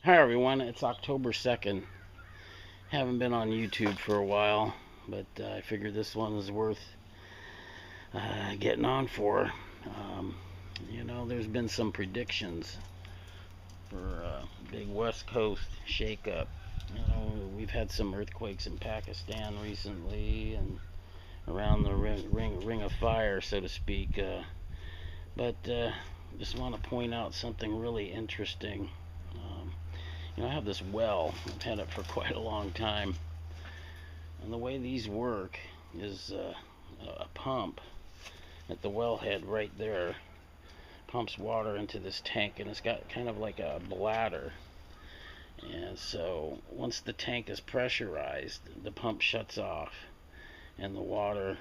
Hi everyone, it's October 2nd. Haven't been on YouTube for a while, but I figured this one is worth getting on for. There's been some predictions for big West Coast shakeup. We've had some earthquakes in Pakistan recently and around the ring of fire, so to speak. But just want to point out something really interesting. I have this well. I've had it for quite a long time. And the way these work is a pump at the wellhead right there pumps water into this tank, and it's got kind of like a bladder. And so once the tank is pressurized, the pump shuts off and the water,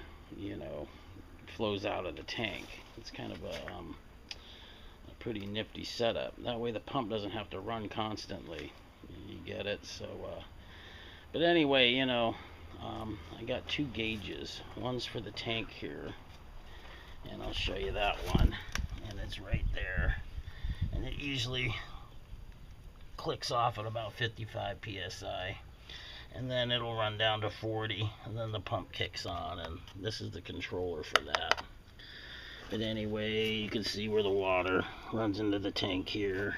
flows out of the tank. It's kind of a pretty nifty setup. That way the pump doesn't have to run constantly. You get it? So, but anyway, I got two gauges. One's for the tank here, and I'll show you that one. And it's right there. And it usually clicks off at about 55 psi. And then it'll run down to 40, and then the pump kicks on, and this is the controller for that. But anyway, you can see where the water runs into the tank here.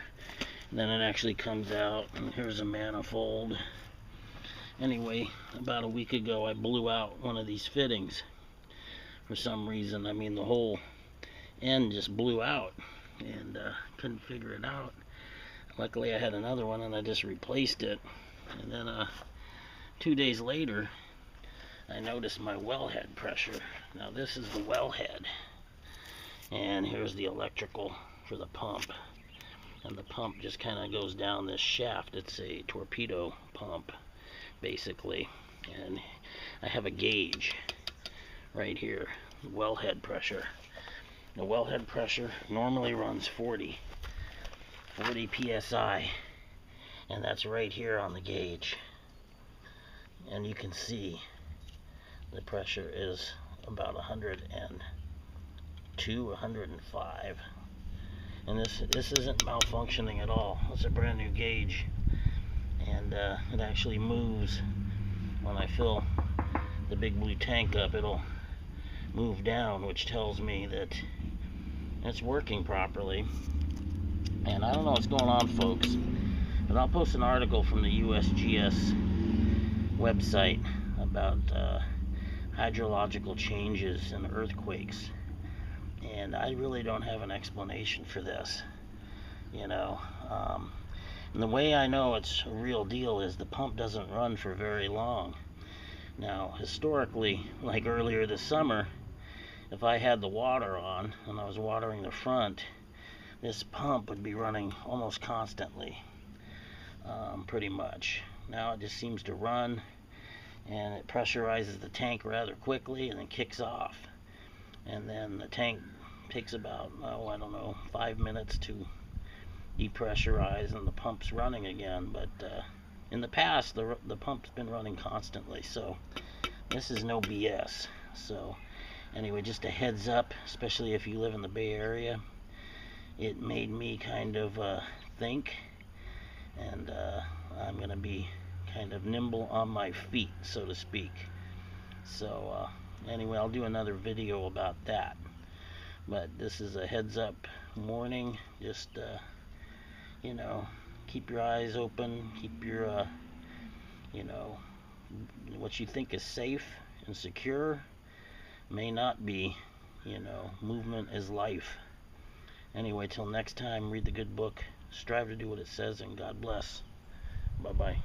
And then it actually comes out, and here's a manifold. Anyway, about a week ago, I blew out one of these fittings. For some reason, the whole end just blew out, and couldn't figure it out. Luckily, I had another one, and I just replaced it. And then 2 days later, I noticed my wellhead pressure. Now, this is the wellhead. And here's the electrical for the pump. And the pump just kind of goes down this shaft. It's a torpedo pump, basically. And I have a gauge right here, wellhead pressure. The wellhead pressure normally runs 40 psi. And that's right here on the gauge. And you can see the pressure is about 102, 105. And this isn't malfunctioning at all. It's a brand new gauge, and it actually moves. When I fill the big blue tank up, it'll move down, which tells me that it's working properly. And I don't know what's going on, folks, but I'll post an article from the USGS website about hydrological changes and earthquakes. And I really don't have an explanation for this, and the way I know it's a real deal is the pump doesn't run for very long. Now, historically, like earlier this summer, if I had the water on and I was watering the front, this pump would be running almost constantly, pretty much. Now it just seems to run, and it pressurizes the tank rather quickly and then kicks off. And then the tank takes about, 5 minutes to depressurize, and the pump's running again. But in the past, the pump's been running constantly, so this is no BS. So anyway, just a heads up, especially if you live in the Bay Area. It made me kind of think, and I'm going to be kind of nimble on my feet, so to speak. So anyway, I'll do another video about that. But this is a heads up warning. Just keep your eyes open, keep your what you think is safe and secure may not be. Movement is life. Anyway, till next time, read the good book, strive to do what it says, and God bless. Bye bye.